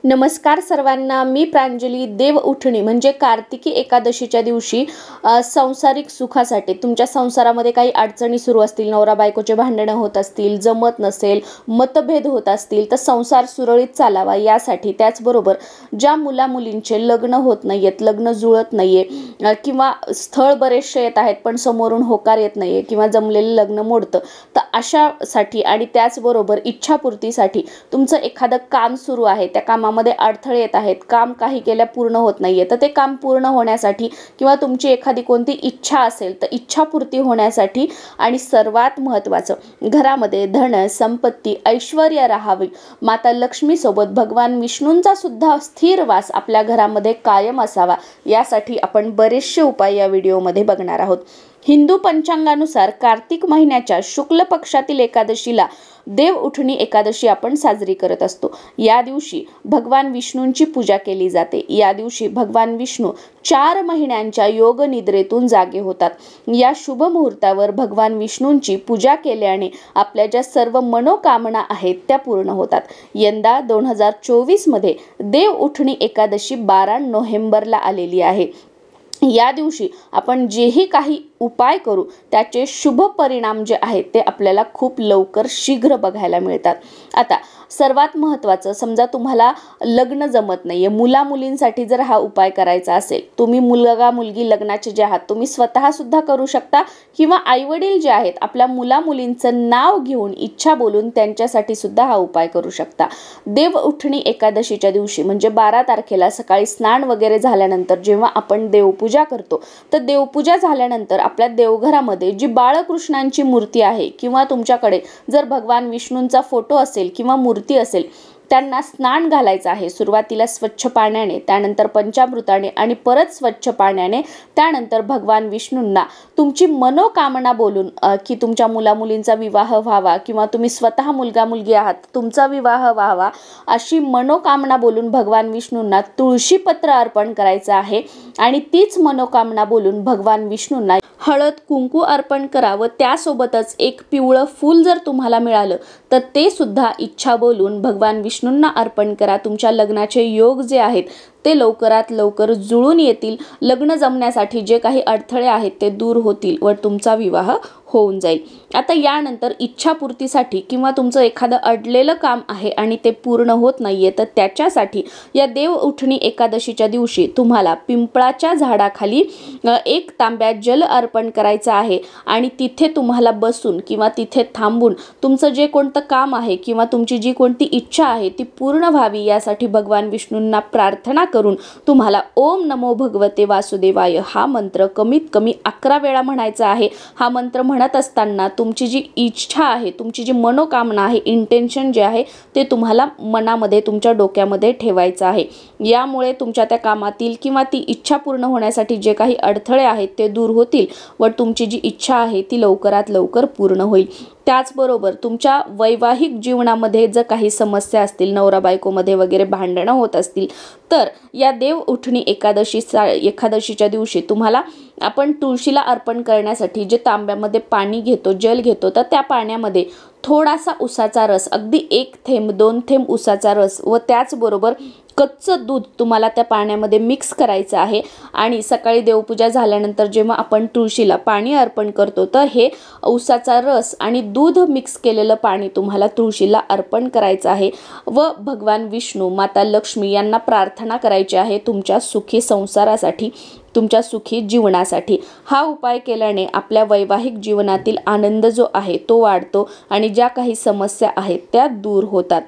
नमस्कार सर्वांना, मी प्रांजली. देव उठणी म्हणजे कार्तिकी एकादशीच्या दिवशी सांसारिक सुखासाठी तुमच्या संसारामध्ये काही अडचणी सुरू असतील, नवरा बायकोचे भांडणं होत असतील, जमत नसेल, मतभेद होत असतील, तर संसार सुरळीत चालावा यासाठी, त्याचबरोबर ज्या मुलामुलींचे लग्न होत नाहीयेत, लग्न जुळत नाहीये किंवा स्थळ बरेचसे येत आहेत पण समोरून होकार येत नाहीये किंवा जमलेलं लग्न मोडतं, तर अशासाठी आणि त्याचबरोबर इच्छापूर्तीसाठी तुमचं एखादं काम सुरू आहे, त्या कामामध्ये अडथळे येत आहेत, काम काही केल्या पूर्ण होत नाहीये, तर ते काम पूर्ण होण्यासाठी किंवा तुमची एखादी कोणती इच्छा असेल तर इच्छापूर्ती होण्यासाठी आणि सर्वात महत्त्वाचं घरामध्ये धन संपत्ती ऐश्वर्य राहावी, माता लक्ष्मी सोबत भगवान विष्णूंचा सुद्धा स्थिर वास आपल्या घरामध्ये कायम असावा, यासाठी आपण बरेचसे उपाय या व्हिडिओमध्ये बघणार आहोत. हिंदू पंचांगानुसार कार्तिक महिन्याच्या शुक्ल पक्षातील एकादशीला देव उठणी एकादशी आपण साजरी करत असतो. या दिवशी भगवान विष्णूंची पूजा केली जाते. या दिवशी भगवान विष्णू 4 महिन्यांच्या योग निद्रेतून जागे होतात. या शुभ मुहूर्तावर भगवान विष्णूंची पूजा केल्याने आपल्या ज्या सर्व मनोकामना आहेत त्या पूर्ण होतात. यंदा 2024 मध्ये देव उठणी एकादशी 12 नोव्हेंबरला आलेली आहे. या दिवशी आपण जेही काही उपाय करू त्याचे शुभ परिणाम जे आहेत ते आपल्याला खूप लवकर शीघ्र बघायला मिळतात. आता सर्वात महत्त्वाचं, समजा तुम्हाला लग्न जमत नाहीये, मुलामुलींसाठी जर हा उपाय करायचा असेल, तुम्ही मुलगा मुलगी लग्नाचे जे आहात तुम्ही स्वतः सुद्धा करू शकता किंवा आईवडील जे आहेत आपल्या मुलामुलींचं नाव घेऊन इच्छा बोलून त्यांच्यासाठी सुद्धा हा उपाय करू शकता. देव उठणी एकादशीच्या दिवशी म्हणजे 12 तारखेला सकाळी स्नान वगैरे झाल्यानंतर जेव्हा आपण देवपूजा करतो, तर देवपूजा झाल्यानंतर आपल्या देवघरामध्ये जी बाळकृष्णांची मूर्ती आहे किंवा तुमच्याकडे जर भगवान विष्णूंचा फोटो असेल किंवा मूर्ती असेल, त्यांना स्नान घालायचं आहे. सुरुवातीला स्वच्छ पाण्याने, त्यानंतर पंचामृताने आणि परत स्वच्छ पाण्याने, त्यानंतर भगवान विष्णूंना तुमची मनोकामना बोलून की तुमच्या मुलामुलींचा विवाह व्हावा किंवा तुम्ही स्वतः मुलगा मुलगी आहात तुमचा विवाह व्हावा अशी मनोकामना बोलून भगवान विष्णूंना तुळशीपत्र अर्पण करायचं आहे. आणि तीच मनोकामना बोलून भगवान विष्णूंना हळद कुंकू अर्पण करा व त्यासोबतच एक पिवळं फूल जर तुम्हाला मिळालं तर ते सुद्धा इच्छा बोलून भगवान विष्णूंना अर्पण करा. तुमच्या लग्नाचे योग जे आहेत ते लवकरात लवकर जुळून येतील, लग्न जमण्यासाठी जे काही अडथळे आहेत ते दूर होतील व तुमचा विवाह होऊन जाईल. आता यानंतर इच्छापूर्तीसाठी किंवा तुमचं एखादं अडलेलं काम आहे आणि ते पूर्ण होत नाहीये, तर त्याच्यासाठी या देव उठणी एकादशीच्या दिवशी तुम्हाला पिंपळाच्या झाडाखाली 1 तांब्या जल अर्पण करायचं आहे आणि तिथे तुम्हाला बसून किंवा तिथे थांबून तुमचं जे कोणतं काम आहे किंवा तुमची जी कोणती इच्छा आहे ती पूर्ण व्हावी यासाठी भगवान विष्णूंना प्रार्थना करून तुम्हाला ओम नमो भगवते वासुदेवाय हा मंत्र कमीत कमी 11 वेळा म्हणायचा आहे. हा मंत्र म्हणत असताना तुमची जी इच्छा आहे, तुमची जी मनोकामना आहे, इंटेन्शन जे आहे ते तुम्हाला मनामध्ये तुमच्या डोक्यामध्ये ठेवायचं आहे. यामुळे तुमच्या त्या कामातील किंवा ती इच्छा पूर्ण होण्यासाठी जे काही अडथळे आहेत ते दूर होतील व तुमची जी इच्छा आहे ती लवकरात लवकर पूर्ण होईल. त्याचबरोबर तुमच्या वैवाहिक जीवनामध्ये जर काही समस्या असतील, नवरा बायकोमध्ये वगैरे भांडणं होत असतील, तर या देव उठणी एकादशीच्या दिवशी तुम्हाला आपण तुळशीला अर्पण करण्यासाठी जे तांब्यामध्ये पाणी घेतो, जल घेतो, तर त्या पाण्यामध्ये थोडासा उसाचा रस, अगदी 1 थेंब 2 थेंब उसाचा रस व त्याचबरोबर कच्चं दूध तुम्हाला त्या पाण्यामध्ये मिक्स करायचं आहे. आणि सकाळी देवपूजा झाल्यानंतर जेव्हा आपण तुळशीला पाणी अर्पण करतो तर हे उसाचा रस आणि दूध मिक्स केलेलं पाणी तुम्हाला तुळशीला अर्पण करायचं आहे व भगवान विष्णू, माता लक्ष्मी यांना प्रार्थना करायची आहे तुमच्या सुखी संसारासाठी, तुमच्या सुखी जीवनासाठी. हा उपाय केल्याने आपल्या वैवाहिक जीवनातील आनंद जो आहे तो वाढतो आणि ज्या काही समस्या आहेत त्या दूर होतात.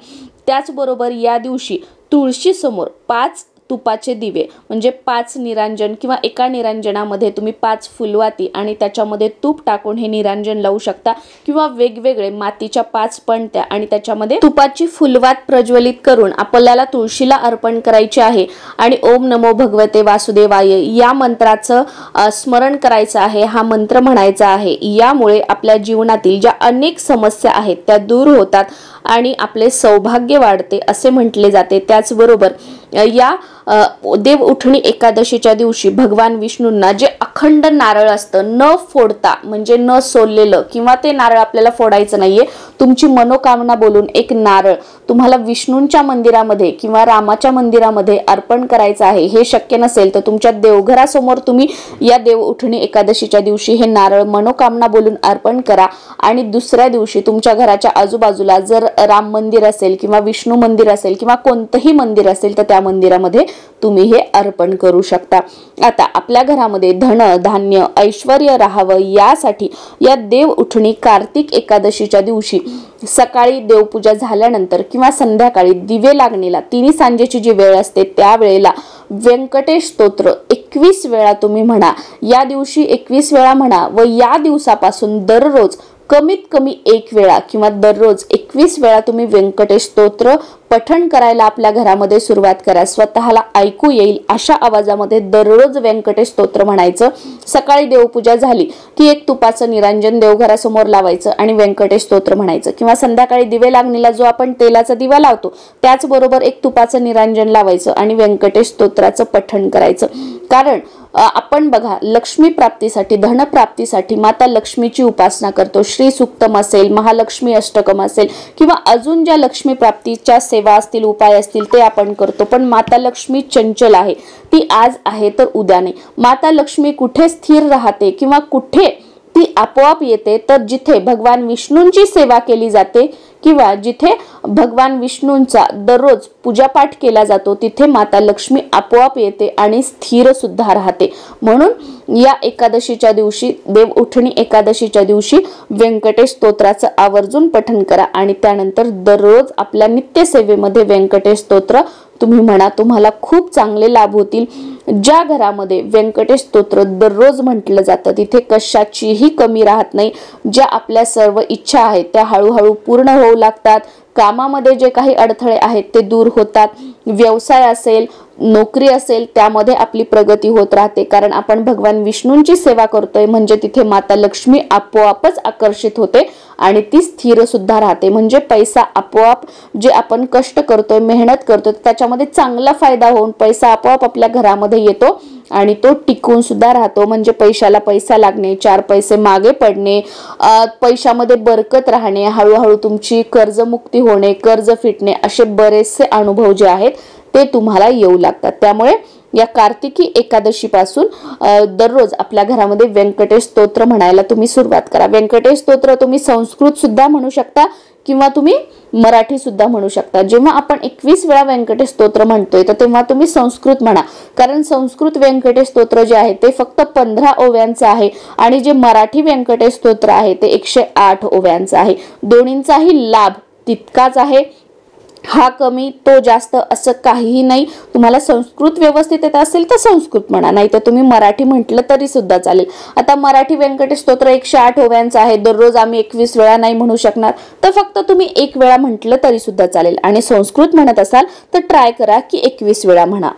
त्याचबरोबर या दिवशी तुळशीसमोर 5 तुपाचे दिवे म्हणजे 5 निरांजन किंवा एका निरांजनामध्ये तुम्ही 5 फुलवाती आणि त्याच्यामध्ये तूप टाकून हे निरांजन लावू शकता किंवा वेगवेगळे मातीच्या 5 पणत्या आणि त्याच्यामध्ये तुपाची फुलवात प्रज्वलित करून आपल्याला तुळशीला अर्पण करायचे आहे आणि ओम नमो भगवते वासुदेवाय या मंत्राचं स्मरण करायचं आहे. हा मंत्र म्हणायचा आहे. यामुळे आपल्या जीवनातील ज्या अनेक समस्या आहेत त्या दूर होतात आणि आपले सौभाग्य वाढते असे म्हटले जाते. त्याचबरोबर या देव उठणी एकादशीच्या दिवशी भगवान विष्णूंना जे अखंड नारळ असतं, न फोडता म्हणजे न सोललेलं, किंवा ते नारळ आपल्याला फोडायचं नाहीये, तुमची मनोकामना बोलून एक नारळ तुम्हाला विष्णूंच्या मंदिरामध्ये किंवा रामाच्या मंदिरामध्ये अर्पण करायचं आहे. हे शक्य नसेल तर तुमच्या देवघरासमोर तुम्ही या देव उठणी एकादशीच्या दिवशी हे नारळ मनोकामना बोलून अर्पण करा. आणि दुसऱ्या दिवशी तुमच्या घराच्या आजूबाजूला जर राम मंदिर असेल किंवा विष्णू मंदिर असेल किंवा कोणतंही मंदिर असेल तर त्या मंदिरामध्ये तुम्ही हे अर्पण करू शकता. आता आपल्या घरामध्ये धन धान्य ऐश्वर्य राहावं यासाठी या देव उठणी कार्तिक एकादशीच्या दिवशी सकाळी देवपूजा झाल्यानंतर किंवा संध्याकाळी दिवे लागणीला तिन्ही सांजेची जी वेळ असते त्या वेळेला व्यंकटेश स्तोत्र 21 वेळा तुम्ही म्हणा. या दिवशी 21 वेळा म्हणा व या दिवसापासून दररोज कमीत कमी 1 वेळा किंवा दररोज 21 वेळा तुम्ही व्यंकटेश स्तोत्र पठण करायला आपल्या घरामध्ये सुरुवात करा. स्वतःला ऐकू येईल अशा आवाजामध्ये दररोज व्यंकटेश स्तोत्र म्हणायचं. सकाळी देवपूजा झाली की एक तुपाचं निरांजन देवघरासमोर लावायचं आणि व्यंकटेश स्तोत्र म्हणायचं, किंवा संध्याकाळी दिवे लागणीला जो आपण तेलाचा दिवा लावतो त्याचबरोबर एक तुपाचं निरांजन लावायचं आणि व्यंकटेश स्तोत्राचं पठण करायचं. कारण आपण बघा, लक्ष्मी प्राप्तीसाठी धन प्राप्तीसाठी माता लक्ष्मीची उपासना करतो. श्री सुक्तम असेल, महालक्ष्मी अष्टकम असेल किंवा अजून ज्या लक्ष्मी प्राप्तीच्या सेवा असतील उपाय असतील ते आपण करतो. पण माता लक्ष्मी चंचल आहे, ती आज आहे तर उद्या नाही. माता लक्ष्मी कुठे स्थिर राहते किंवा कुठे ती आपोआप येते तर जिथे भगवान विष्णूंची सेवा केली जाते किंवा जिथे भगवान विष्णूंचा दररोज पूजापाठ केला जातो तिथे माता लक्ष्मी आपोआप येते आणि स्थिर सुद्धा राहते. म्हणून या एकादशीच्या दिवशी देव उठणी एकादशीच्या दिवशी व्यंकटेश स्तोत्राचं आवर्जून पठण करा आणि त्यानंतर दररोज आपल्या नित्यसेवेमध्ये व्यंकटेश स्तोत्र तुम्ही म्हणा. तुम्हाला खूप चांगले लाभ होतील. ज्या घरामध्ये व्यंकटेश स्तोत्र दररोज म्हटलं जातं तिथे कशाचीही कमी राहत नाही. ज्या आपल्या सर्व इच्छा आहेत त्या हळूहळू पूर्ण होऊ लागतात. कामामध्ये जे काही अडथळे आहेत ते दूर होतात. व्यवसाय असेल, नोकरी असेल त्यामध्ये आपली प्रगती होत राहते. कारण आपण भगवान विष्णूंची सेवा करतोय म्हणजे तिथे माता लक्ष्मी आपोआपच आकर्षित होते आणि ती स्थिर सुद्धा राहते. म्हणजे पैसा आपोआप जे आपण कष्ट करतोय, मेहनत करतोय त्याच्यामध्ये चांगला फायदा होऊन पैसा आपोआप आपल्या घरामध्ये येतो आणि तो टिकून सुद्धा राहतो. म्हणजे पैशाला पैसा लागणे, 4 पैसे मागे पडणे, पैशामध्ये बरकत राहणे, हळूहळू तुमची कर्जमुक्ती होणे, कर्ज फिटणे, असे बरेचसे अनुभव जे आहेत ते तुम्हाला येऊ लागतात. त्यामुळे या कार्तिकी एकादशी पासून दररोज आपल्या घरामध्ये व्यंकटेश स्तोत्र म्हणायला तुम्ही सुरुवात करा. व्यंकटेश स्तोत्र तुम्ही संस्कृत सुद्धा म्हणू शकता किंवा तुम्ही मराठी सुद्धा म्हणू शकता. जेव्हा आपण 21 वेळा व्यंकटेश स्तोत्र म्हणतोय तर तेव्हा तुम्ही संस्कृत म्हणा. कारण संस्कृत व्यंकटेश स्तोत्र जे आहे ते फक्त 15 ओव्यांचं आहे आणि जे मराठी व्यंकटेश स्तोत्र आहे ते 108 ओव्यांचं आहे. दोन्हींचाही लाभ तितकाच आहे. हा कमी तो जास्त असं काहीही नाही. तुम्हाला संस्कृत व्यवस्थित येत असेल तर संस्कृत म्हणा, नाही तर तुम्ही मराठी म्हटलं तरी सुद्धा चालेल. आता मराठी व्यंकटेश स्तोत्र 108 ओव्यांचं आहे. दररोज आम्ही 21 वेळा नाही म्हणू शकणार तर फक्त तुम्ही 1 वेळा म्हटलं तरी सुद्धा चालेल. आणि संस्कृत म्हणत असाल तर ट्राय करा की 21 वेळा म्हणा.